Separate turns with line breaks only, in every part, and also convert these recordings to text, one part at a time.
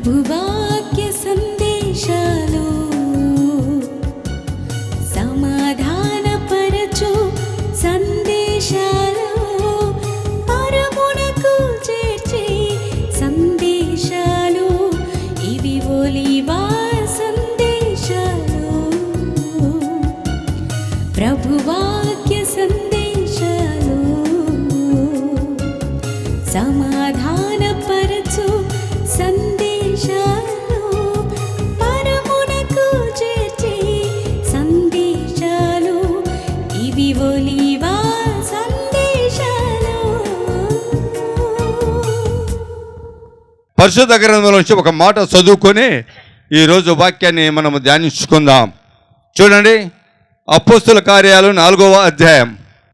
ప్రభువాక్య సందేశాలు సమాధానపరచు సందేశాలు పరమునకు చేర్చే సందేశాలు ఇవి ఒలీవా సందేశాలు. ప్రభువాక్య సందేశాలు సమాధానపరచు సందేశాలు పరమునకు చేర్చే సందేశాలు ఇవి ఒలీవా సందేశాలు.
పరిశుద్ధ గ్రంథంలో నుంచి ఒక మాట చదువుకొని ఈరోజు వాక్యాన్ని మనము ధ్యానించుకుందాం. చూడండి, అపోస్తుల కార్యాలు 4వ అధ్యాయం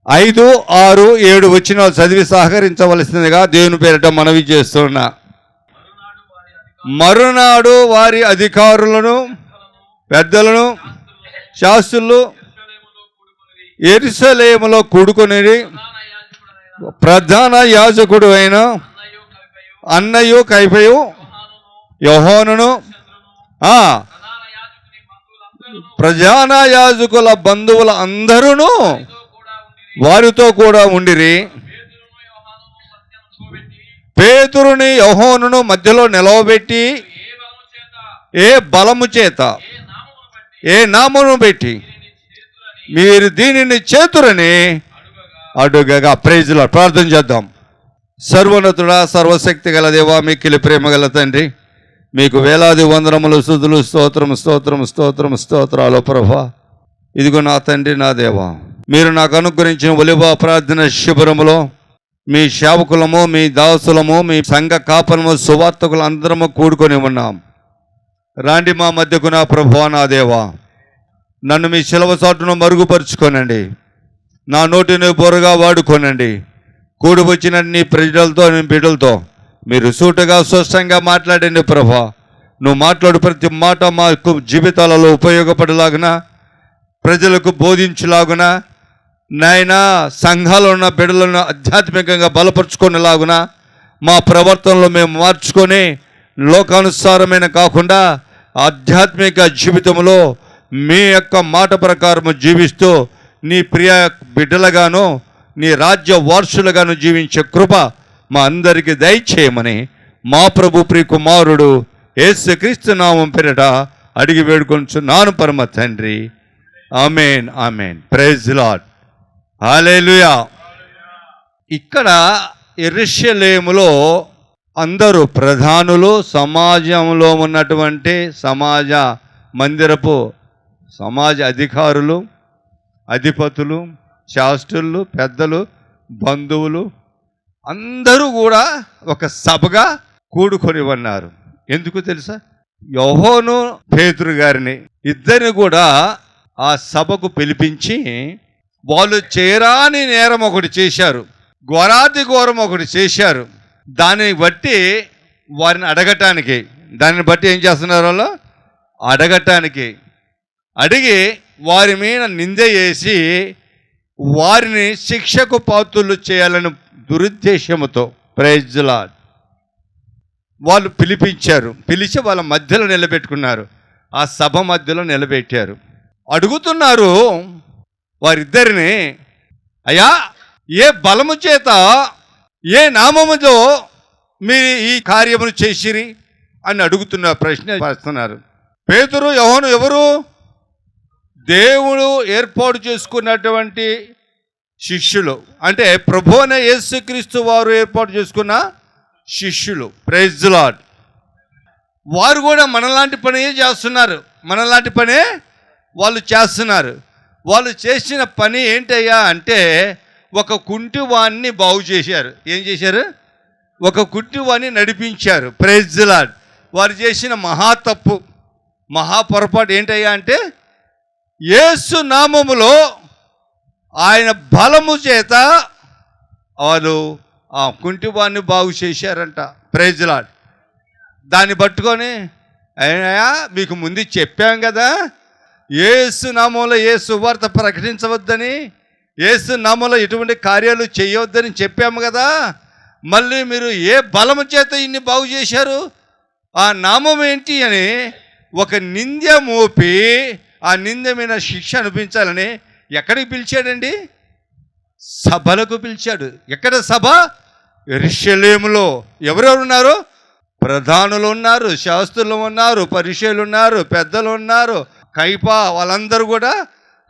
5, 6, 7 వచనాలు చదివి సహకరించవలసిందిగా దేవుని పేరిట మనవి చేస్తున్నా. మరునాడు వారి అధికారులను పెద్దలను శాస్త్రులు యెరూషలేములో కూడుకొని ప్రధాన యాజకుడు అయిన అన్నయు కైఫయు యోహానును ప్రధాన యాజకుల బంధువుల అందరూ వారితో కూడా ఉండిరి. పేతురుని యోహానును మధ్యలో నిలవబెట్టి ఏ బలము చేత ఏ నామమును పెట్టి మీరు దీనిని చేతురని అడుగగా. Praise Lord. ప్రార్థన చేద్దాం. సర్వోన్నతుడా, సర్వశక్తి గల దేవా, మిక్కిలి ప్రేమ గల తండ్రి, మీకు వేలాది వందనములు, స్తుతులు, స్తోత్రాలు ప్రభా. ఇదిగో నా తండ్రి, నా దేవా, మీరు నాకు అనుగ్రహించిన ఒలివ ప్రార్థన శిబిరములో మీ సేవకులము, మీ దాసులము, మీ సంఘ కాపలము, సువార్తకులు అందరము కూడుకొని ఉన్నాం. రాండి మా మధ్యకు నా ప్రభువా, నా దేవా. నన్ను మీ శిలవ చాటును మరుగుపరుచుకోనండి. నా నోటిని బోరగా వాడుకోనండి. కూడి వచ్చిన నీ ప్రజలతో, నీ బిడ్డలతో మీరు సూటుగా స్పష్టంగా మాట్లాడండి ప్రభా. నువ్వు మాట్లాడు ప్రతి మాట మా జీవితాలలో ఉపయోగపడేలాగున, ప్రజలకు బోధించేలాగున, నాయనా సంఘాలు ఉన్న బిడ్డలను ఆధ్యాత్మికంగా బలపరుచుకునేలాగున మా ప్రవర్తనలో మేము మార్చుకొని లోకానుసారమైన కాకుండా ఆధ్యాత్మిక జీవితంలో మీ యొక్క మాట ప్రకారము జీవిస్తూ నీ ప్రియ బిడ్డలుగాను, నీ రాజ్య వారసులుగాను జీవించే కృప మా అందరికీ దయచేయమని మా ప్రభు ప్రియ కుమారుడు యేసుక్రీస్తు నామం పేరిట అడిగి వేడుకొంచున్నాను పరమ తండ్రి. ఆమేన్, ఆమేన్. Praise Lord. హల్లెలూయా. ఇక్కడ యెరూషలేములో అందరూ ప్రధానులు, సమాజంలో ఉన్నటువంటి సమాజ మందిరపు సమాజ అధికారులు, అధిపతులు, శాస్త్రులు, పెద్దలు, బంధువులు అందరూ కూడా ఒక సభగా కూడుకొని ఉన్నారు. ఎందుకు తెలుసా? యోహాను, పేతురు గారిని ఇద్దరిని కూడా ఆ సభకు పిలిపించి వాళ్ళు చేయరాని నేరం ఒకటి చేశారు, ఘోరాతి ఘోరం ఒకటి చేశారు. దాన్ని బట్టి వారిని అడగటానికి, దాన్ని బట్టి ఏం చేస్తున్నారు వాళ్ళు? అడగటానికి అడిగి వారి మీద నింద చేసి వారిని శిక్షకు పాత్రులు చేయాలని దురుద్దేశంతో, ప్రైజ్ లార్డ్, వాళ్ళు పిలిపించారు. పిలిచి వాళ్ళ మధ్యలో నిలబెట్టుకున్నారు. ఆ సభ మధ్యలో నిలబెట్టారు. అడుగుతున్నారు వారిద్దరిని, అయ్యా, ఏ బలము చేత ఏ నామముతో మీరు ఈ కార్యమును చేసిరి అని అడుగుతున్న ప్రశ్న చేస్తున్నారు. పేతురు, యోహాను ఎవరు? దేవుడు ఏర్పాటు చేసుకున్నటువంటి శిష్యులు. అంటే ప్రభు అయిన యేసుక్రీస్తు వారు ఏర్పాటు చేసుకున్న శిష్యులు. Praise Lord. వారు కూడా మనలాంటి పనే చేస్తున్నారు. మనలాంటి పనే వాళ్ళు చేస్తున్నారు. వాళ్ళు చేసిన పని ఏంటయ్యా అంటే ఒక కుంటివాణ్ణి బాగు చేశారు. ఏం చేశారు? ఒక కుంటివాణ్ణి నడిపించారు. Praise Lord. వారు చేసిన మహాతప్పు, మహాపొరపాటు ఏంటయ్యా అంటే యేసు నామములో ఆయన బలము చేత వాళ్ళు ఆ కుంటివాణ్ణి బాగు చేశారంట. Praise Lord. దాన్ని పట్టుకొని, అయ్యా మీకు ముందు చెప్పాం కదా యేసు నామంలో ఏ సువార్త ప్రకటించవద్దని, యేసు నామంలో ఎటువంటి కార్యాలు చేయవద్దని చెప్పాము కదా, మళ్ళీ మీరు ఏ బలము చేత ఇన్ని బాగు చేశారు ఆ నామం ఏంటి అని ఒక నింద మోపి ఆ నింద మీద శిక్ష అనిపించాలని ఎక్కడికి పిలిచాడండి? సభలకు పిలిచాడు. ఎక్కడ సభ? యెరూషలేములో. ఎవరెవరు ఉన్నారు? ప్రధానులు ఉన్నారు, శాస్త్రులు ఉన్నారు, పరిచయులు ఉన్నారు, పెద్దలు ఉన్నారు, కైపా వాళ్ళందరూ కూడా,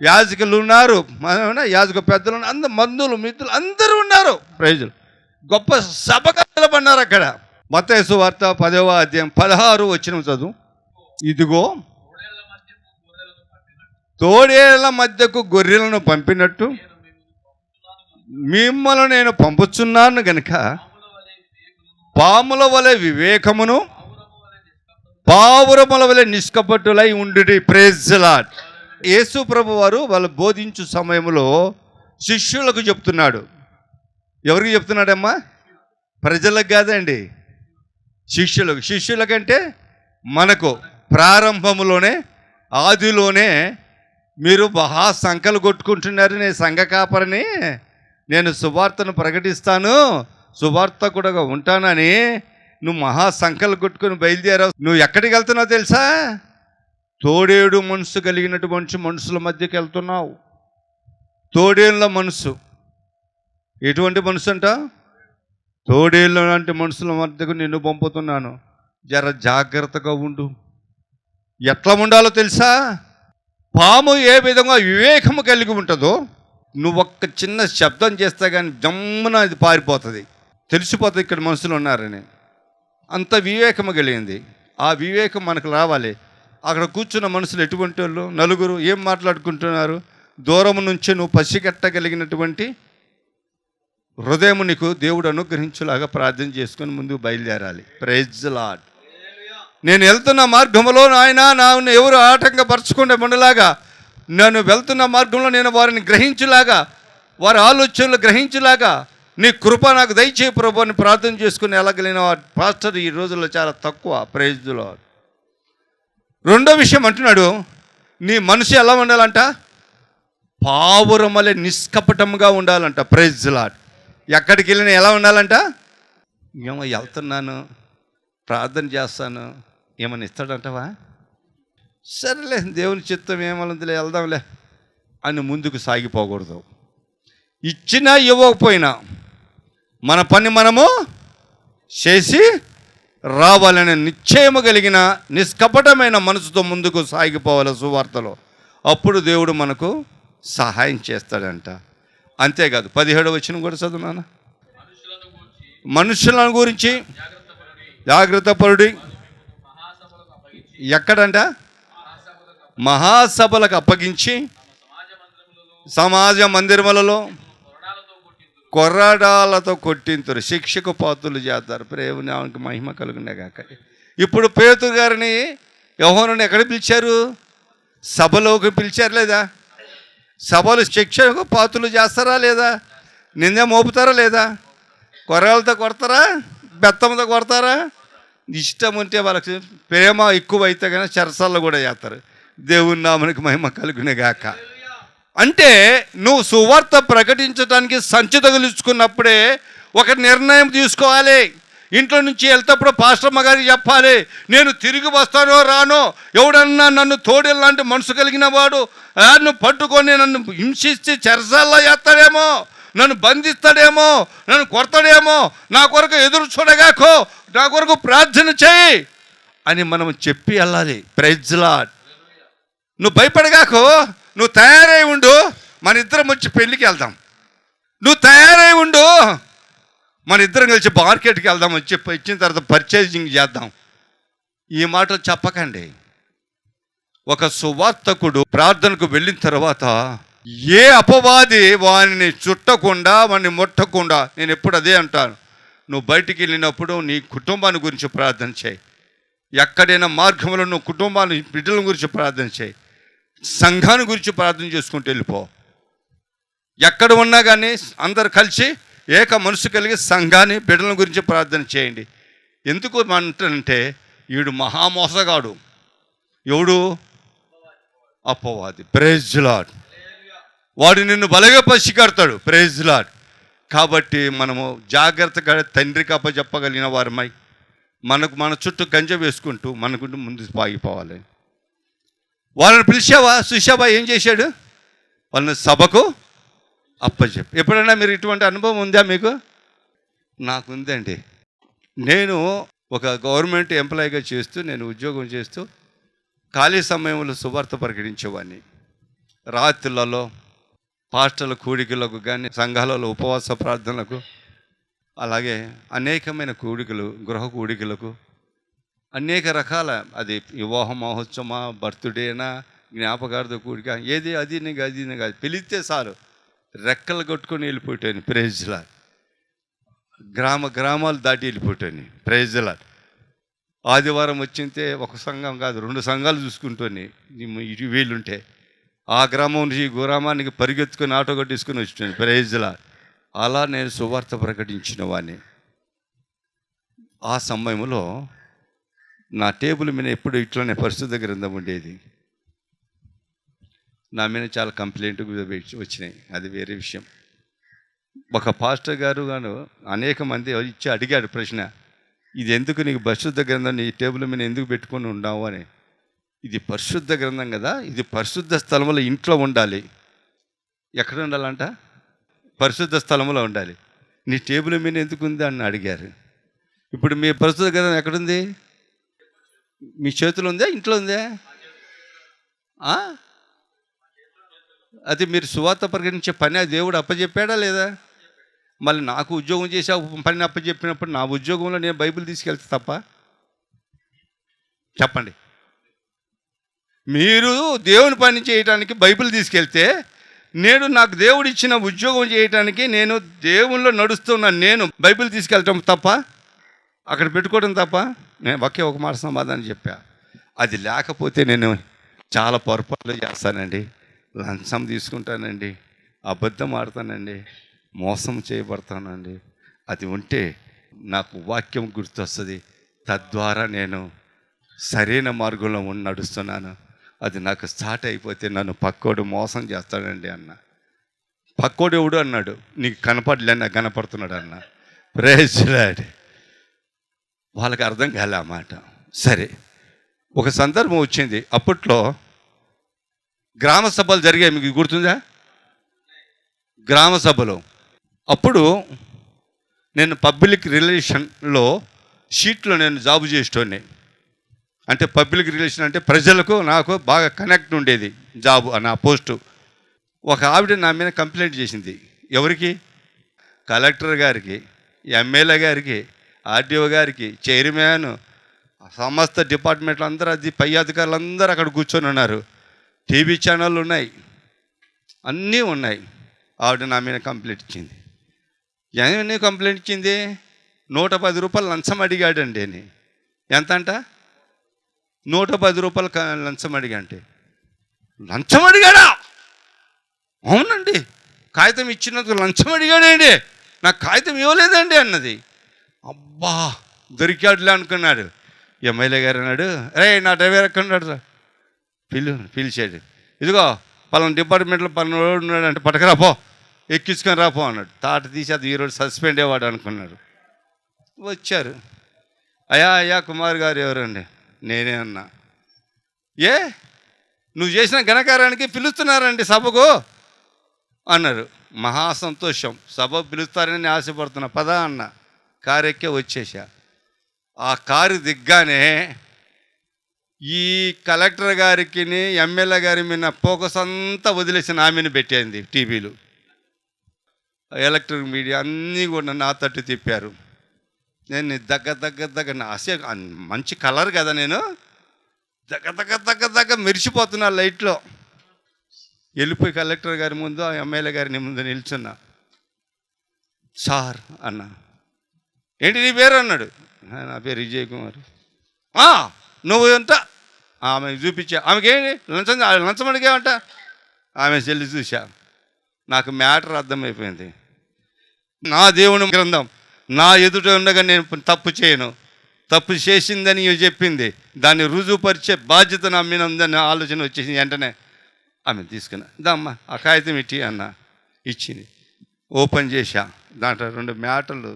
యాజకులు ఉన్నారు, యాజక పెద్దలు ఉన్నారు, అందరు మందులు మిత్రులు అందరూ ఉన్నారు. ప్రజలు గొప్ప సభగా నిలబడినారు అక్కడ. మత్తయి సువార్త 10వ అధ్యాయం 16 వచనం చదువు. ఇదిగో తోడేళ్ల మధ్యకు గొర్రెలను పంపినట్టు మిమ్మల్ని నేను పంపుచున్నాను గనుక పాముల వలె వివేకమును పావురముల వలె నిష్కపట్టులై ఉండుడి. Praise the Lord. యేసు ప్రభు వారు వాళ్ళు బోధించు సమయంలో శిష్యులకు చెప్తున్నాడు. ఎవరికి చెప్తున్నాడమ్మా? ప్రజలకు కాదండి, శిష్యులకు. శిష్యులకంటే మనకు ప్రారంభంలోనే ఆదిలోనే మీరు మహా సంకలు కొట్టుకుంటున్నారు, నేను సంఘ కాపరిని, నేను సువార్తను ప్రకటిస్తాను, సువార్త కూడా ఉంటానని నువ్వు మహా సంకలు కొట్టుకుని బయలుదేరావు. నువ్వు ఎక్కడికి వెళ్తున్నావు తెలుసా? తోడేడు మనసు కలిగినటువంటి మనుషుల మధ్యకి వెళ్తున్నావు. తోడేళ్ళ మనసు. ఎటువంటి మనసు అంట? తోడేళ్ళ లాంటి మనుషుల మధ్యకు నిన్ను పంపుతున్నాను, జర జాగ్రత్తగా ఉండు. ఎట్లా ఉండాలో తెలుసా? పాము ఏ విధంగా వివేకము కలిగి ఉంటుందో, నువ్వు ఒక్క చిన్న శబ్దం చేస్తే కానీ జమ్మున అది పారిపోతుంది, తెలిసిపోతుంది ఇక్కడ మనుషులు ఉన్నారని. అంత వివేకము కలిగింది. ఆ వివేకం మనకు రావాలి. అక్కడ కూర్చున్న మనుషులు ఎటువంటి వాళ్ళు? నలుగురు ఏం మాట్లాడుకుంటున్నారు? దూరం నుంచి నువ్వు పసిగట్టగలిగినటువంటి హృదయం నీకు దేవుడు అనుగ్రహించులాగా ప్రార్థన చేసుకొని ముందుకు బయలుదేరాలి. Praise the Lord. నేను వెళ్తున్న మార్గంలో నాయన నన్ను ఎవరు ఆటంకపరచకుండా ఉండలాగా, నేను వెళ్తున్న మార్గంలో నేను వారిని గ్రహించులాగా, వారి ఆలోచనలు గ్రహించులాగా నీ కృప నాకు దయచేయి ప్రభు అని ప్రార్థన చేసుకుని వెళ్ళగలిగిన పాస్టర్ ఈ రోజుల్లో చాలా తక్కువ. Praise the Lord. రెండో విషయం అంటున్నాడు, నీ మనసు ఎలా ఉండాలంట? పావురమలే నిష్కపటంగా ఉండాలంట. Praise the Lord. ఎక్కడికి వెళ్ళినా ఎలా ఉండాలంట? ఏమో వెళ్తున్నాను, ప్రార్థన చేస్తాను, ఏమన్నా ఇస్తాడంటవా? సరేలే, దేవుని చిత్తం ఏమనుందిలే, వెళ్దాంలే అని ముందుకు సాగిపోకూడదు. ఇచ్చినా ఇవ్వకపోయినా మన పని మనము చేసి రావాలనే నిశ్చయము కలిగిన నిష్కపటమైన మనసుతో ముందుకు సాగిపోవాలి సువార్తలో. అప్పుడు దేవుడు మనకు సహాయం చేస్తాడంట. అంతేకాదు 17వ వచనం కూడా చదువునాను. మనుషులను గురించి జాగ్రత్త పరుడి. ఎక్కడంట? మహాసభలకు అప్పగించి సమాజ మందిరములలో కొర్రడాలతో కొట్టింతురు, శిక్షకు పాత్రులు చేస్తారు. ప్రేమకి మహిమ కలుగునే కాక. ఇప్పుడు పేతురు గారిని యోహానుని ఎక్కడ పిలిచారు? సభలోకి పిలిచారు లేదా? సభలు శిక్షకు పాత్రులు చేస్తారా లేదా? నింద మోపుతారా లేదా? కొర్రలతో కొడతారా? బెత్తంతో కొడతారా? ఇష్టం ఉంటే వాళ్ళకి ప్రేమ ఎక్కువ అయితే కానీ చెరసాల్లో కూడా చేస్తారు. దేవుని నామనికి మహిమ కలుగునే గాక. అంటే నువ్వు సువార్త ప్రకటించడానికి సంచి తగిలించుకున్నప్పుడే ఒక నిర్ణయం తీసుకోవాలి. ఇంట్లో నుంచి వెళ్తేప్పుడు పాస్టమ్మ గారికి చెప్పాలి, నేను తిరిగి వస్తానో రానో, ఎవడన్నా నన్ను తోడేలాంటి మనసు కలిగిన వాడు నన్ను పట్టుకొని నన్ను హింసిస్తే చెరసాల్లో చేస్తాడేమో, నన్ను బంధిస్తాడేమో, నన్ను కొడతాడేమో, నా కొరకు ఎదురు చూడగాకో, నా కొరకు ప్రార్థన చేయి అని మనం చెప్పి వెళ్ళాలి. Praise the Lord. నువ్వు భయపడగాకో, నువ్వు తయారై ఉండు, మన ఇద్దరం వచ్చి పెళ్ళికి వెళ్దాం. నువ్వు తయారై ఉండు, మన ఇద్దరం కలిసి మార్కెట్కి వెళ్దాం, వచ్చి ఇచ్చిన తర్వాత పర్చేజింగ్ చేద్దాం. ఈ మాటలు చెప్పకండి. ఒక సువార్తకుడు ప్రార్థనకు వెళ్ళిన తర్వాత ఏ అపవాది వాడిని చుట్టకుండా, వాడిని ముట్టకుండా, నేను ఎప్పుడు అదే అంటాను, నువ్వు బయటికి వెళ్ళినప్పుడు నీ కుటుంబాన్ని గురించి ప్రార్థన చేయి. ఎక్కడైనా మార్గంలో నువ్వు కుటుంబాన్ని, బిడ్డల గురించి ప్రార్థన చేయి. సంఘాన్ని గురించి ప్రార్థన చేసుకుంటూ వెళ్ళిపో. ఎక్కడ ఉన్నా కానీ అందరు కలిసి ఏక మనసు కలిగి సంఘాన్ని, బిడ్డల గురించి ప్రార్థన చేయండి. ఎందుకు అంటానంటే, వీడు మహామోసగాడు. ఎవడు? అపవాది. Praise the Lord. వాడు నిన్ను బలగా పసిగడతాడు. Praise the Lord. కాబట్టి మనము జాగ్రత్తగా తండ్రికి అప్పచెప్పగలిగిన వారమై మన చుట్టూ గంజ వేసుకుంటూ మనకుంటూ ముందు సాగిపోవాలి. వాళ్ళని పిలిచావా, చూసావా ఏం చేశాడు? వాళ్ళని సభకు అప్పచెప్పి. ఎప్పుడైనా మీరు ఇటువంటి అనుభవం ఉందా మీకు? నాకు ఉందండి. నేను ఒక గవర్నమెంట్ ఎంప్లాయీగా చేస్తూ, నేను ఉద్యోగం చేస్తూ ఖాళీ సమయంలో సువార్త ప్రకటించేవాడిని. రాత్రులలో పాస్టర్ల కూడికలకు కానీ, సంఘాలలో ఉపవాస ప్రార్థనలకు, అలాగే అనేకమైన కూడికలు, గృహ కూడికలకు, అనేక రకాల, అది వివాహ మహోత్సవమా, బర్త్డేనా, జ్ఞాపకార్థ కూడిక, ఏది అది కాదు, పిలిస్తే చాలు రెక్కలు కొట్టుకొని వెళ్ళిపోయాను. ప్రైజ్లా. గ్రామాలు దాటి వెళ్ళిపోయాను. ప్రైజ్లా. ఆదివారం వచ్చింటే ఒక సంఘం కాదు, 2 సంఘాలు చూసుకుంటాను. వీళ్ళుంటే ఆ గ్రామం నుంచి ఈ గ్రామానికి పరిగెత్తుకొని ఆటో కట్టించుకొని వచ్చాను. ప్రైజ్లా. అలా నేను సువార్త ప్రకటించిన వాడిని. ఆ సమయంలో నా టేబుల్ మీద ఎప్పుడు ఇట్లనే పరిశుద్ధ గ్రంథం ఉండేది. నా మీద చాలా కంప్లైంట్ వచ్చినాయి, అది వేరే విషయం. ఒక పాస్టర్ గారు అనేక మంది ఇచ్చి అడిగాడు ప్రశ్న, ఇది ఎందుకు నీకు పరిశుద్ధ గ్రంథం నీ టేబుల్ మీద ఎందుకు పెట్టుకొని ఉన్నావు అని. ఇది పరిశుద్ధ గ్రంథం కదా, ఇది పరిశుద్ధ స్థలంలో ఇంట్లో ఉండాలి. ఎక్కడ ఉండాలంట? పరిశుద్ధ స్థలంలో ఉండాలి. నీ టేబుల్ మీద ఎందుకు ఉంది అని అడిగారు. ఇప్పుడు మీ పరిశుద్ధ గ్రంథం ఎక్కడుంది? మీ చేతిలో ఉందా, ఇంట్లో ఉందా? అది మీరు సువార్త ప్రకటించే పని ఆ దేవుడు అప్పచెప్పాడా లేదా? మళ్ళీ నాకు ఉద్యోగం చేసే పని అప్పచెప్పినప్పుడు నా ఉద్యోగంలో నేను బైబిల్ తీసుకెళ్తే తప్ప? చెప్పండి. మీరు దేవుని పని చేయడానికి బైబిల్ తీసుకెళ్తే, నేను నాకు దేవుడు ఇచ్చిన ఉద్యోగం చేయడానికి నేను దేవుల్లో నడుస్తున్న నేను బైబిల్ తీసుకెళ్ళటం తప్ప? అక్కడ పెట్టుకోవడం తప్ప? నేను ఒక మాట సమాధానం చెప్పా. అది లేకపోతే నేను చాలా పొరపాట్లు చేస్తానండి, లంచం తీసుకుంటానండి, అబద్ధం ఆడతానండి, మోసం చేయబడతానండి. అది ఉంటే నాకు వాక్యం గుర్తొస్తుంది, తద్వారా నేను సరైన మార్గంలో నడుస్తున్నాను. అది నాకు స్టార్ట్ అయిపోతే నన్ను పక్కోడు మోసం చేస్తాడండి అన్న. పక్కోడు ఎవడు అన్నాడు, నీకు కనపడలేనా, కనపడుతున్నాడు అన్న. Praise Lord. వాళ్ళకి అర్థం కాలే ఆ మాట. సరే, ఒక సందర్భం వచ్చింది. అప్పట్లో గ్రామ సభలు జరిగాయి, మీకు గుర్తుందా? గ్రామ సభలో అప్పుడు నేను పబ్లిక్ రిలేషన్లో షీట్లో నేను జాబు చేసేటోని. అంటే పబ్లిక్ రిలేషన్ అంటే ప్రజలకు నాకు బాగా కనెక్ట్ ఉండేది జాబు, నా పోస్టు. ఒక ఆవిడ నా మీద కంప్లైంట్ చేసింది. ఎవరికి? కలెక్టర్ గారికి, ఎమ్మెల్యే గారికి, ఆర్డీఓ గారికి, చైర్మన్, సమస్త డిపార్ట్మెంట్లు అందరూ, అది పై అధికారులు అందరూ అక్కడ కూర్చొని ఉన్నారు. టీవీ ఛానళ్ళు ఉన్నాయి, అన్నీ ఉన్నాయి. ఆవిడ నా మీద కంప్లైంట్ ఇచ్చింది. ఏమని కంప్లైంట్ ఇచ్చింది? 110 రూపాయలు లంచం అడిగాడండి అని. ఎంత అంట? 110 రూపాయలు లంచం అడిగా. అంటే లంచం అడిగాడా? అవునండి, కాగితం ఇచ్చినందుకు లంచం అడిగాడండి, నాకు కాగితం ఇవ్వలేదండి అన్నది. అబ్బా, దొరికాడులే అనుకున్నాడు. ఎమ్మెల్యే గారు అన్నాడు, రే నా డ్రైవర్ ఎక్కడ ఉన్నాడు? పిలిచాడు. ఇదిగో పలానా డిపార్ట్మెంట్లో పలానా ఉన్నాడు అంటే, పట్టకరాపో, ఎక్కించుకొని రాపో అన్నాడు. తాట తీసి అది ఈరోజు సస్పెండ్ అయ్యేవాడు అనుకున్నాడు. వచ్చారు. అయ్యా కుమార్ గారు ఎవరండి? నేనే అన్నా. నువ్వు చేసిన ఘనకార్యానికి పిలుస్తున్నారండి సభకు అన్నారు. మహా సంతోషం, సభ పిలుస్తారని ఆశపడుతున్నా, పదా అన్న. కారు ఎక్కే వచ్చేసా. ఆ కారు దిగ్గానే ఈ కలెక్టర్ గారికి, ఎమ్మెల్యే గారి మీద ఫోకస్ అంతా వదిలేసిన ఆమెను పెట్టింది టీవీలు, ఎలక్ట్రిక్ మీడియా అన్నీ కూడా నా తట్టు తిప్పారు. నేను దగ్గర నా మంచి కలర్ కదా, నేను దగ్గర మెరిసిపోతున్నా లైట్లో. వెళ్ళిపోయి కలెక్టర్ గారి ముందు, ఎమ్మెల్యే గారిని ముందు నిల్చున్నా. సార్ అన్నా. ఏంటి నీ పేరు అన్నాడు. నా పేరు విజయ్ కుమార్. నువ్వు ఎంత? ఆమె చూపించా. ఆమెకేంటి లంచం అడిగామంట. ఆమె చెల్లి చూసా. నాకు మ్యాటర్ అర్థమైపోయింది. నా దేవుని గ్రంథం నా ఎదుట ఉండగా నేను తప్పు చేయను, తప్పు చేసిందని చెప్పింది, దాన్ని రుజువుపరిచే బాధ్యత నా మీద ఉందని ఆలోచన వచ్చేసి వెంటనే ఆమె తీసుకున్నా. దమ్మా ఆ కాగితం ఇట్టి అన్న. ఇచ్చింది. ఓపెన్ చేశా. దాంట్లో 2 మ్యాటర్లు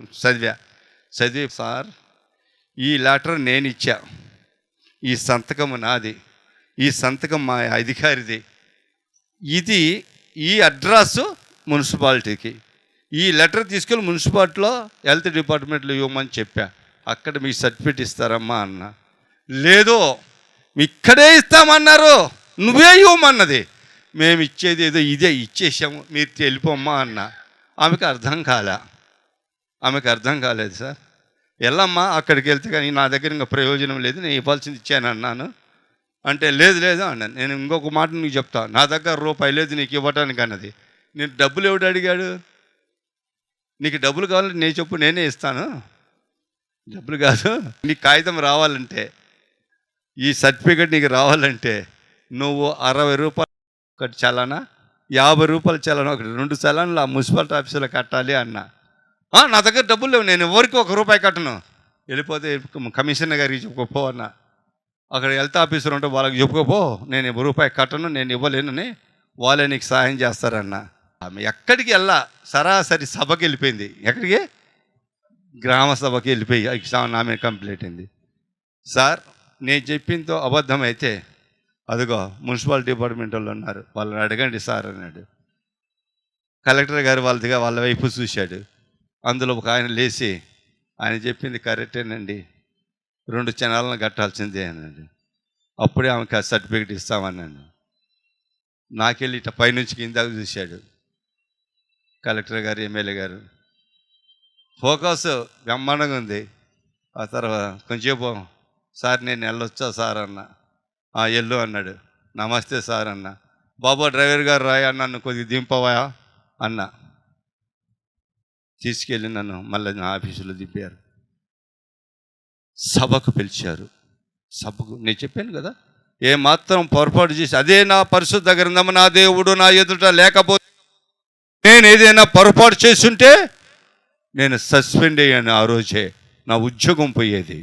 చదివి, సార్ ఈ లెటర్ నేను ఇచ్చా, ఈ సంతకం నాది, ఈ సంతకం మా అధికారిది, ఇది ఈ అడ్రస్ మున్సిపాలిటీకి, ఈ లెటర్ తీసుకెళ్ళి మున్సిపాలిటీలో హెల్త్ డిపార్ట్మెంట్లో ఇవ్వమని చెప్పా. అక్కడ మీకు సర్టిఫికేట్ ఇస్తారమ్మా అన్న. లేదో ఇక్కడే ఇస్తామన్నారు, నువ్వే ఇవ్వమన్నది. మేము ఇచ్చేది ఏదో ఇదే ఇచ్చేసాము, మీరు వెళ్ళిపోమ్మా అన్న. ఆమెకు అర్థం కాలేదు. సార్ వెళ్ళమ్మా, అక్కడికి వెళ్తే కానీ నా దగ్గర ఇంకా ప్రయోజనం లేదు, నేను ఇవ్వాల్సింది ఇచ్చాను అన్నాను. అంటే లేదు అన్నాను. నేను ఇంకొక మాట నీకు చెప్తా, నా దగ్గర రూపాయి లేదు నీకు ఇవ్వటానికి అన్నది. నేను డబ్బులు ఎవడు అడిగాడు? నీకు డబ్బులు కావాలంటే నేను చెప్పు, నేనే ఇస్తాను. డబ్బులు కాదు, నీకు కాగితం రావాలంటే, ఈ సర్టిఫికేట్ నీకు రావాలంటే నువ్వు 60 రూపాయలు ఒకటి చలానా, 50 రూపాయలు చలానా, ఒకటి 2 చలానాలు ఆ మున్సిపాలిటీ ఆఫీసులో కట్టాలి అన్న. నా దగ్గర డబ్బులు లేవు, నేను ఎవరికి 1 రూపాయి కట్టను, వెళ్ళిపోతే కమిషనర్ గారికి చెప్పుకోపో అన్న. అక్కడ హెల్త్ ఆఫీసర్ ఉంటే వాళ్ళకి చెప్పుకోపో, నేను 1 రూపాయి కట్టను, నేను ఇవ్వలేనని, వాళ్ళే నీకు సహాయం చేస్తారన్న. ఆమె ఎక్కడికి సరాసరి సభకి వెళ్ళిపోయింది. ఎక్కడికి? గ్రామ సభకి వెళ్ళిపోయి ఆమె కంప్లీట్ అయింది. సార్ నేను చెప్పిందో అబద్ధమైతే అదిగో మున్సిపల్ డిపార్ట్మెంట్ వాళ్ళు ఉన్నారు, వాళ్ళని అడగండి సార్ అన్నాడు. కలెక్టర్ గారు వాళ్ళ వైపు చూశాడు. అందులో ఒక ఆయన లేచి, ఆయన చెప్పింది కరెక్టేనండి, 2 ఛానళ్ళను కట్టాల్సిందే అన్నాడు. అప్పుడే ఆమెకు ఆ సర్టిఫికేట్ ఇస్తామన్నాడు. నాకెళ్ళి ఇట్లా పైనుంచి కిందకు చూశాడు కలెక్టర్ గారు, ఎమ్మెల్యే గారు. ఫోకస్ బ్రహ్మాండంగా ఉంది. ఆ తర్వాత కొంచెంసేపు, సార్ నేను వెళ్ళొచ్చా సార్ అన్న. ఎల్లు అన్నాడు. నమస్తే సార్ అన్న. బాబా డ్రైవర్ గారు రాయా, నన్ను కొద్దిగా దింపవా అన్న. తీసుకెళ్ళి నన్ను మళ్ళీ నా ఆఫీసులో దింపారు. సభకు పిలిచారు. సభకు నేను చెప్పాను కదా, ఏమాత్రం పొరపాటు చేసి, అదే నా పరిశుద్ధ గ్రంథము నా దేవుడు నా ఎదుట లేకపోతే, నేను ఏదైనా పొరపాటు చేస్తుంటే నేను సస్పెండ్ అయ్యాను. ఆ రోజే నా ఉద్యోగం పోయేది.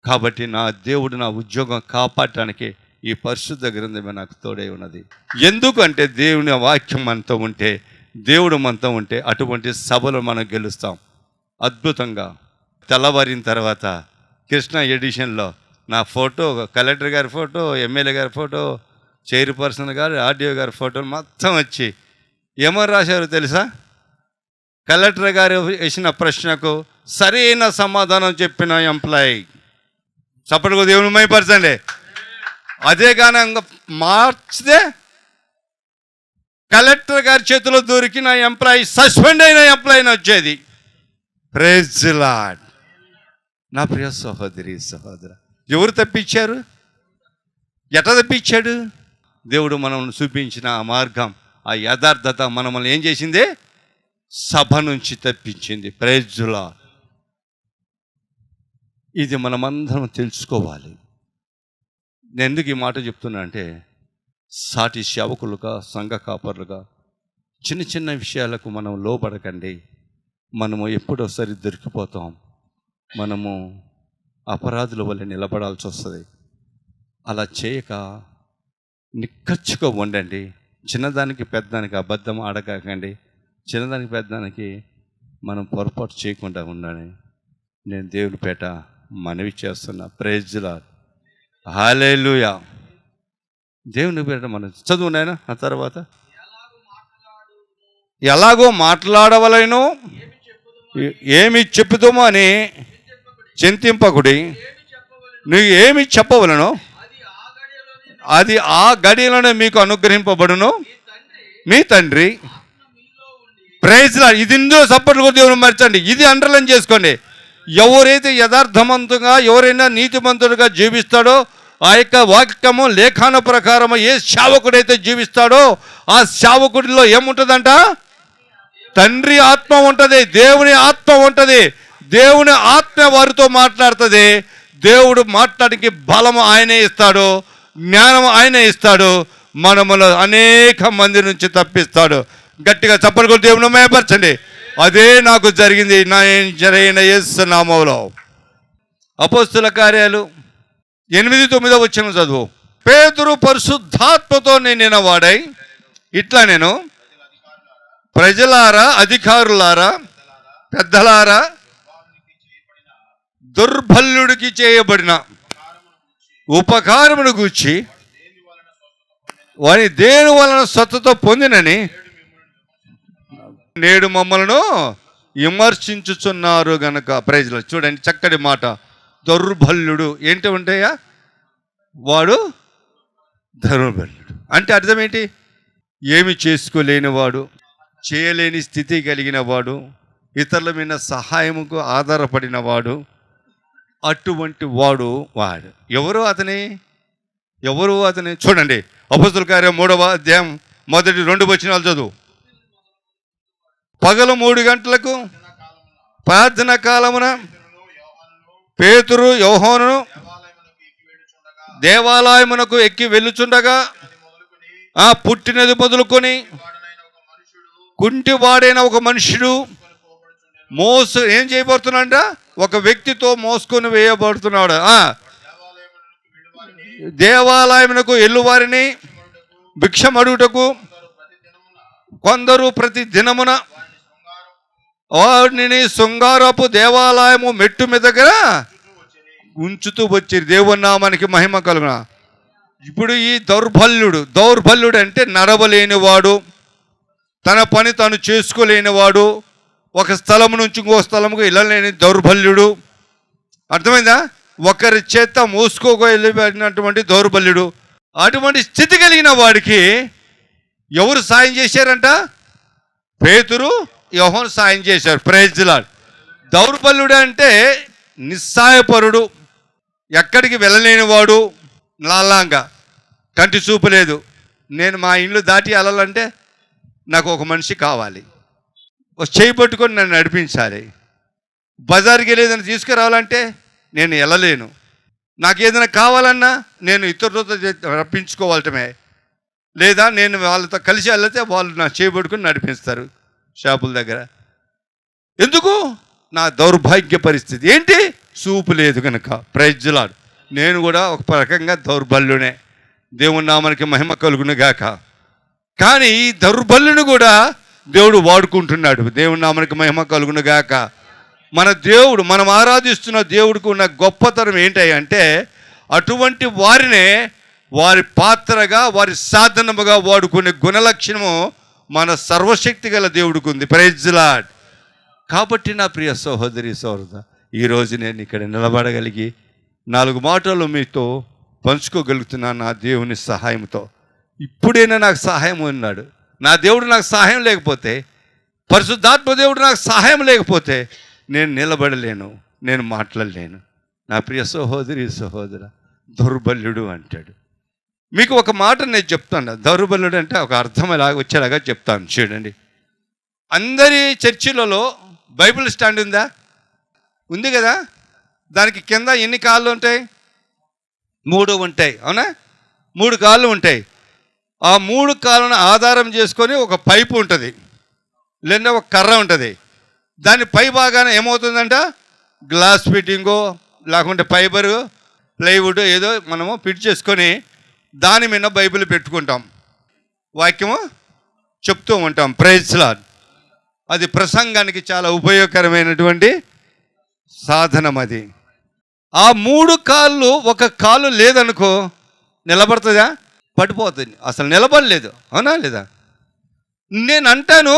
కాబట్టి నా దేవుడు నా ఉద్యోగం కాపాడటానికి ఈ పరిశుద్ధ గ్రంథమే నాకు తోడై ఉన్నది. ఎందుకంటే దేవుని వాక్యం మనతో ఉంటే, దేవుడు మనతో ఉంటే అటువంటి సభలు మనం గెలుస్తాం అద్భుతంగా. తెల్లవారిన తర్వాత కృష్ణ ఎడిషన్లో నా ఫోటో, కలెక్టర్ గారి ఫోటో, ఎమ్మెల్యే గారి ఫోటో, చైర్పర్సన్ గారు, ఆర్డీఓ గారి ఫోటోలు మొత్తం వచ్చి ఏమని రాశారు తెలుసా? కలెక్టర్ గారు వేసిన ప్రశ్నకు సరైన సమాధానం చెప్పిన ఎంప్లాయీ. చప్పటికి దేవుని మైపరచండి. అదే కానీ మార్చితే కలెక్టర్ గారి చేతిలో దొరికిన ఎంప్లాయీ సస్పెండ్ అయిన ఎంప్లాయీని వచ్చేది. Praise the Lord. నా ప్రియ సహోదరి సహోదర, ఎవరు తప్పించారు? ఎట్లా తప్పించాడు? దేవుడు మనం చూపించిన ఆ మార్గం, ఆ యథార్థత మనల్ని ఏం చేసింది? సభ నుంచి తప్పించింది. Praise the Lord. ఇది మనమందరం తెలుసుకోవాలి. నేను ఎందుకు ఈ మాట చెప్తున్నా అంటే, సాటి సేవకులుగా, సంఘ కాపరులుగా చిన్న చిన్న విషయాలకు మనం లోబడకండి. మనము ఎప్పుడోసారి దొరికిపోతాం. మనము అపరాధుల వల్ల నిలబడాల్సి వస్తుంది. అలా చేయక నిక్కచ్చిగా ఉండండి. చిన్నదానికి పెద్దదానికి అబద్ధం ఆడకండి. చిన్నదానికి పెద్దదానికి మనం పొరపాటు చేయకుండా ఉండాలి. నేను దేవుని పేట మనవి చేస్తున్నా. Praise the Lord. హల్లెలూయా. దేవుని పేట మనం చదువునైనా. ఆ తర్వాత ఎలాగో మాట్లాడవలెనో ఏమి చెప్పుదామో అని చింతింపకుడి. నువ్వు ఏమి చెప్పవలనో అది ఆ గడియలోనే మీకు అనుగ్రహింపబడును. మీ తండ్రి. Praise the Lord. ఇది ఇందులో సపోర్ట్లు కూడా దేవుని మర్చండి. ఇది అండర్లైన్ చేసుకోండి. ఎవరైతే యథార్థవంతంగా, ఎవరైనా నీతిమంతుడిగా జీవిస్తాడో, ఆ యొక్క వాక్యము లేఖన ప్రకారము ఏ సేవకుడైతే జీవిస్తాడో ఆ సేవకుడిలో ఏముంటుందంట? తండ్రి ఆత్మ ఉంటుంది, దేవుని ఆత్మ ఉంటుంది. దేవుని ఆత్మ వారితో మాట్లాడుతుంది. దేవుడు మాట్లాడడానికి బలము ఆయనే ఇస్తాడు, జ్ఞానం ఆయనే ఇస్తాడు, మనములో అనేక మంది నుంచి తప్పిస్తాడు. గట్టిగా చప్పట్లు కొట్టి దేవుని మహిమపరచండి. అదే నాకు జరిగింది నా జరిగిన యేసు నామములో. అపోస్తుల కార్యాలు 8-9 వచనం చదువు. పేతురు పరిశుద్ధాత్మతో నిండిన వాడై ఇట్లా నేను, ప్రజలారా, అధికారులారా, పెద్దలారా, దుర్బలుడికి చేయబడిన ఉపకారమును గూర్చి వాని దేని వలన స్వస్థత పొందినని నేడు మమ్మలను విమర్శించుచున్నారు గనక. ప్రైజ్లో చూడండి, చక్కటి మాట. దౌర్బల్యుడు ఏంటి ఉంటాయా? వాడు దౌర్బల్యుడు అంటే అర్థం ఏంటి? ఏమి చేసుకోలేనివాడు, చేయలేని స్థితి కలిగిన వాడు, ఇతరుల మీద సహాయముకు ఆధారపడిన వాడు, అటువంటి వాడు. ఎవరు అతని చూడండి, అపోస్తలుల కార్యం 3వ అధ్యాయం మొదటి 2 వచనాలు చదువు. పగలు 3 గంటలకు ప్రార్థన కాలమున పేతురు యోహాను దేవాలయమునకు ఎక్కి వెళ్ళుచుండగా పుట్టినది మొదలుకొని కుంటివాడైన ఒక మనుషుడు ఏం చేయబడుతున్నాడ? ఒక వ్యక్తితో మోసుకొని వేయబడుతున్నాడు. దేవాలయమునకు ఎల్లువారిని భిక్షమడుటకు కొందరు ప్రతి దినమున వారిని శృంగారపు దేవాలయము మెట్టు మీద దగ్గర ఉంచుతూ వచ్చి దేవుని నామానికి మహిమ కలుగున. ఇప్పుడు ఈ దౌర్బల్యుడు అంటే నడవలేనివాడు, తన పని తాను చేసుకోలేనివాడు, ఒక స్థలం నుంచి ఇంకో స్థలంకు వెళ్ళలేని దౌర్బల్యుడు. అర్థమైందా? ఒకరి చేత మోసుకోగలిగినటువంటి దౌర్బల్యుడు. అటువంటి స్థితి కలిగిన వాడికి ఎవరు సాయం చేశారంట? పేతురు యోహాను సాయం చేశారు. Praise the lord. దౌర్బల్యుడు అంటే నిస్సాయపరుడు, ఎక్కడికి వెళ్ళలేనివాడు, లాలాంగా కంటి చూపు లేదు. నేను మా ఇల్లు దాటి వెళ్ళాలంటే నాకు ఒక మనిషి కావాలి, చేయి పట్టుకొని నన్ను నడిపించాలి. బజార్కి వెళ్ళేదని తీసుకురావాలంటే నేను వెళ్ళలేను. నాకు ఏదైనా కావాలన్నా నేను ఇతరులతో రప్పించుకోవాలటమే, లేదా నేను వాళ్ళతో కలిసి వెళ్తే వాళ్ళు నా చేయి పట్టుకొని నడిపిస్తారు షాపుల దగ్గర. ఎందుకు? నా దౌర్భాగ్య పరిస్థితి ఏంటి? చూపు లేదు కనుక. Praise the Lord. నేను కూడా ఒక రకంగా దౌర్బల్యునే. దేవుని నామానికి మహిమ కలుగును గాక. కానీ ఈ దౌర్బల్యుని కూడా దేవుడు వాడుకుంటున్నాడు. దేవుని నామానికి మహిమ కలుగును గాక. మన దేవుడు, మనం ఆరాధిస్తున్న దేవుడికి ఉన్న గొప్పతనం ఏంటంటే అటువంటి వారినే వారి పాత్రగా, వారి సాధనముగా వాడుకునే గుణలక్షణము మన సర్వశక్తి గల దేవుడికి ఉంది. Praise the Lord. కాబట్టి నా ప్రియ సహోదరి సహోదరుడా, ఈరోజు నేను ఇక్కడ నిలబడగలిగి 4 మాటలు మీతో పంచుకోగలుగుతున్నాను నా దేవుని సహాయంతో. ఇప్పుడైనా నాకు సహాయం ఉన్నాడు. నా దేవుడు నాకు సహాయం లేకపోతే, పరిశుద్ధాత్మ దేవుడు నాకు సహాయం లేకపోతే నేను నిలబడలేను, నేను మాట్లాడలేను. నా ప్రియ సహోదరి సహోదర, దౌర్బల్యుడు అంటాడు. మీకు ఒక మాట నేను చెప్తాను. దౌర్బల్యుడు అంటే ఒక అర్థం వచ్చేలాగా చెప్తాను. చూడండి, అందరి చర్చిలలో బైబిల్ స్టాండ్ ఉందా? ఉంది కదా. దానికి కింద ఎన్ని కాళ్ళు ఉంటాయి? 3 ఉంటాయి. అవునా? 3 కాళ్ళు ఉంటాయి. ఆ 3 కాళ్ళను ఆధారం చేసుకొని ఒక పైపు ఉంటుంది, లేదా ఒక కర్ర ఉంటుంది. దాని పై భాగాన ఏమవుతుందంట? గ్లాస్ ఫిట్టింగో లేకుంటే ఫైబరు, ప్లైవుడ్ ఏదో మనము ఫిట్ చేసుకొని దాని మీద బైబిల్ పెట్టుకుంటాం, వాక్యము చెప్తూ ఉంటాం. Praise the Lord. అది ప్రసంగానికి చాలా ఉపయోగకరమైనటువంటి సాధనం. అది ఆ 3 కాళ్ళు, ఒక కాలు లేదనుకో నిలబడుతుందా? పడిపోతుంది. అసలు నిలబడలేదు. అవునా లేదా? నేను అంటాను,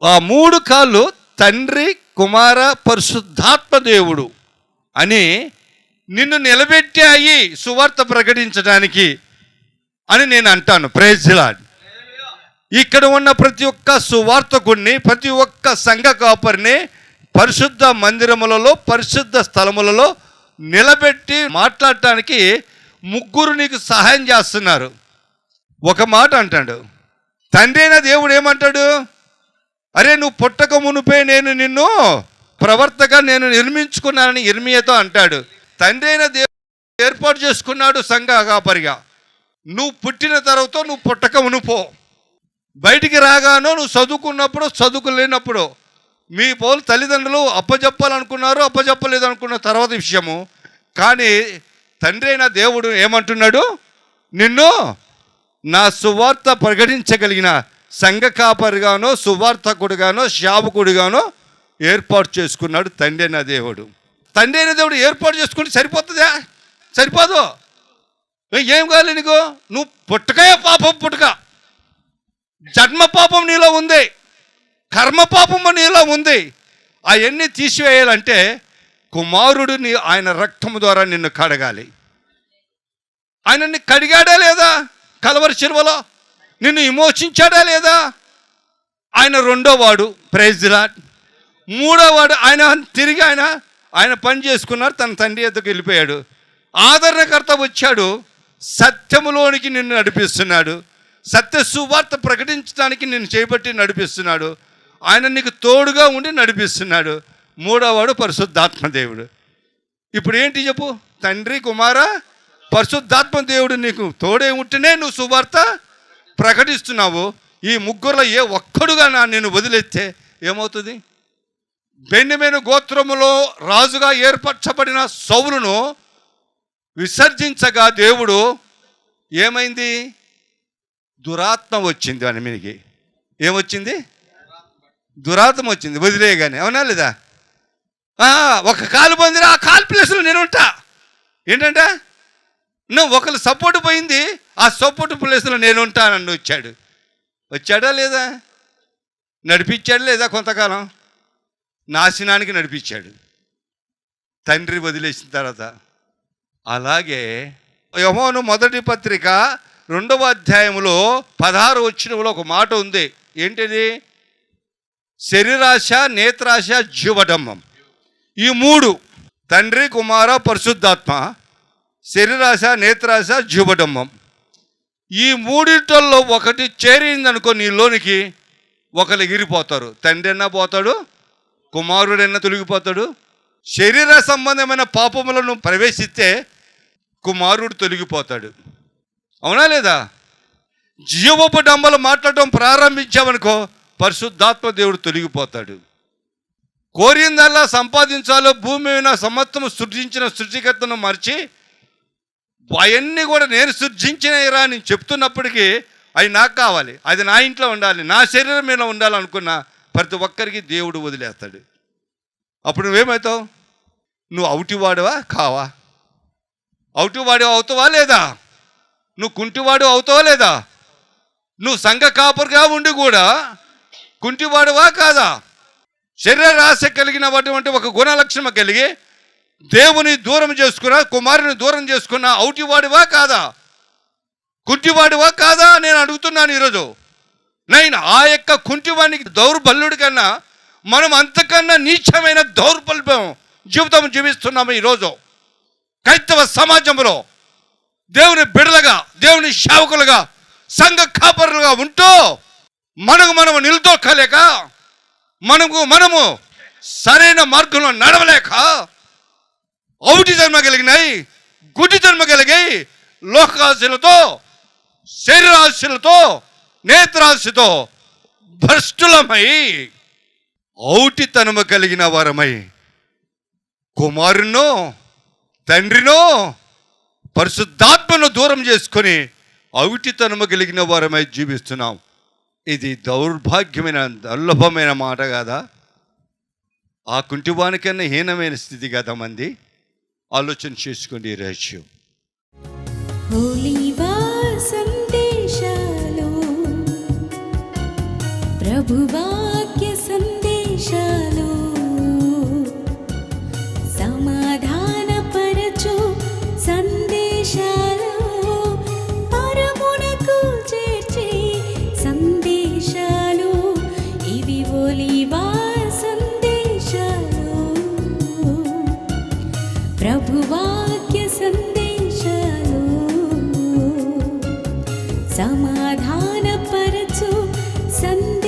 ఆ 3 కాళ్ళు తండ్రి, కుమార, పరిశుద్ధాత్మ దేవుడు అని నిన్ను నిలబెట్టాయి సువార్త ప్రకటించడానికి అని నేను అంటాను. Praise the Lord. ఇక్కడ ఉన్న ప్రతి ఒక్క సువార్తకుడిని, ప్రతి ఒక్క సంఘ కాపరిని పరిశుద్ధ మందిరములలో, పరిశుద్ధ స్థలములలో నిలబెట్టి మాట్లాడటానికి 3 నీకు సహాయం చేస్తున్నారు. ఒక మాట అంటాడు, తండ్రి అయిన దేవుడు ఏమంటాడు? అరే, నువ్వు పుట్టక మునిపే నేను నిన్ను ప్రవర్తగా నేను నిర్మించుకున్నానని ఇర్మియాతో అంటాడు. తండ్రి అయిన దేవుడు ఏర్పాటు చేసుకున్నాడు సంఘ కాపరిగా. నువ్వు పుట్టిన తర్వాత నువ్వు పుట్టక మునుపో, బయటికి రాగానో, నువ్వు చదువుకున్నప్పుడు, చదువుకోలేనప్పుడు మీ పోలు తల్లిదండ్రులు అప్పచెప్పాలనుకున్నారు, అప్పచెప్పలేదు అనుకున్న తర్వాత విషయము. కానీ తండ్రి అయిన దేవుడు ఏమంటున్నాడు? నిన్ను నా సువార్త ప్రకటించగలిగిన సంఘ కాపరిగానో, సువార్తకుడిగానో, సేవకుడిగానో ఏర్పాటు చేసుకున్నాడు తండ్రి అయిన దేవుడు. తండ్రి అయిన దేవుడు ఏర్పాటు చేసుకుంటే సరిపోతుందా? సరిపోదు. ఏం కావాలి నీకు? నువ్వు పుట్టకయే పాపం పుట్టుక, జన్మ పాపం నీలో ఉంది, కర్మ పాపము నీలో ఉంది. అవన్నీ తీసివేయాలంటే కుమారుడు ఆయన రక్తము ద్వారా నిన్ను కడగాలి. ఆయన నిన్ను కడిగాడా లేదా? కలవరి శిలువలో నిన్ను విమోచించాడా లేదా? ఆయన రెండోవాడు, ప్రైజ్ ది లార్డ్. మూడోవాడు ఆయన తిరిగి ఆయన పని చేసుకున్నారు, తన తండ్రి ఎద్దకు వెళ్ళిపోయాడు. ఆదరణకర్త వచ్చాడు, సత్యములోనికి నిన్ను నడిపిస్తున్నాడు, సత్య సువార్త ప్రకటించడానికి నిన్ను చేపట్టి నడిపిస్తున్నాడు. ఆయన నీకు తోడుగా ఉండి నడిపిస్తున్నాడు. మూడోవాడు పరిశుద్ధాత్మ దేవుడు. ఇప్పుడు ఏంటి చెప్పు? తండ్రి, కుమార, పరిశుద్ధాత్మ దేవుడు నీకు తోడే ఉంటేనే నువ్వు సువార్త ప్రకటిస్తున్నావు. ఈ ముగ్గురులో ఏ ఒక్కడుగా నేను వదిలేస్తే ఏమవుతుంది? బెన్యమీను గోత్రములో రాజుగా ఏర్పరచబడిన సౌలును విసర్జించగా దేవుడు ఏమైంది? దురాత్మ వచ్చింది అని మీనికి. ఏమొచ్చింది? దురాత్మ వచ్చింది వదిలేయగానే. అవునా లేదా? ఒక కాలు పొందిన ఆ కాలు ప్లేస్లో నేను ఉంటా. ఏంటంటే నువ్వు ఒకరు సపోర్ట్ పోయింది, ఆ సపోర్ట్ ప్లేస్లో నేను ఉంటానని వచ్చాడా లేదా? నడిపించాడు లేదా? కొంతకాలం నాశనానికి నడిపించాడు తండ్రి వదిలేసిన తర్వాత. అలాగే యోహాను మొదటి పత్రిక 2వ అధ్యాయంలో 16 వచనంలో ఒక మాట ఉంది. ఏంటిది? శరీరాశ, నేత్రాశ, జీవడమ్మం. ఈ మూడు, తండ్రి, కుమార, పరిశుద్ధాత్మ, శరీరాశ, నేత్రాశ, జీవడమ్మం. ఈ మూడింటిల్లో ఒకటి చేరిందనుకో నీలోనికి, ఒకరు ఎగిరిపోతారు. తండ్రి అన్నా పోతాడు, కుమారుడైనా తొలగిపోతాడు. శరీర సంబంధమైన పాపములను ప్రవేశిస్తే కుమారుడు తొలగిపోతాడు. అవునా లేదా? జీవపు డంబలు మాట్లాడటం ప్రారంభించామనుకో పరిశుద్ధాత్మ దేవుడు తొలగిపోతాడు. కోరిందల్లా సంపాదించాలో, భూమి మీద సమస్తము సృష్టించిన సృష్టికర్తను మర్చి అవన్నీ కూడా నేను సృష్టించినరా అని చెప్తున్నప్పటికీ అవి నాకు కావాలి, అది నా ఇంట్లో ఉండాలి, నా శరీరం మీద ఉండాలనుకున్న ప్రతి ఒక్కరికి దేవుడు వదిలేస్తాడు. అప్పుడు నువ్వేమవుతావు? నువ్వు అవుటివాడువా కావా? అవుటివాడు అవుతావా లేదా? నువ్వు కుంటివాడు అవుతావా లేదా? నువ్వు సంఘ కాపురుగా ఉండి కూడా కుంటివాడువా కాదా? శరీరాశ కలిగిన వాటి ఒక గుణలక్షణం కలిగి దేవుని దూరం చేసుకున్నా, కుమారుని దూరం చేసుకున్నా అవుటివాడివా కాదా? కుంటివాడివా కాదా? నేను అడుగుతున్నాను ఈరోజు. నేను ఆ యొక్క కుంటివాడికి దౌర్బల్యుడి కన్నా మనం అంతకన్నా నీచమైన దౌర్బల్యం జీవితం జీవిస్తున్నాము ఈరోజు. క్రైస్తవ సమాజంలో దేవుని బిడలుగా, దేవుని సేవకులుగా, సంఘ కాపరులుగా ఉంటూ మనము నిలదొక్కలేక, మనము సరైన మార్గంలో నడవలేక ఔటి జన్మ కలిగినాయి, గుడ్డి జన్మ కలిగాయి, లోకాశలతో, శరీరాశలతో, నేత్రాశతో భ్రష్టులమై ఔటితనము కలిగిన వారమై కుమారునో, తండ్రినో, పరిశుద్ధాత్మను దూరం చేసుకొని ఔటితనము కలిగిన వారమై జీవిస్తున్నాం. ఇది దౌర్భాగ్యమైన, దుర్లభమైన మాట కాదా? ఆ కుంటివానికన్నా హీనమైన స్థితి కదా మంది. ఆలోచన చేసుకోండి ఈ రహస్యం.
ఒలీవ సందేశాలు, ప్రభువాక్య సందేశాలు, సమాధానపరచు సందేశాలు, పరమునకు చేర్చే సందేశాలు, ఇవి ఒలీవ సందేశాలు, ప్రభువాక్య సందేశాలు, సమాధానపరచు సందేశాలు.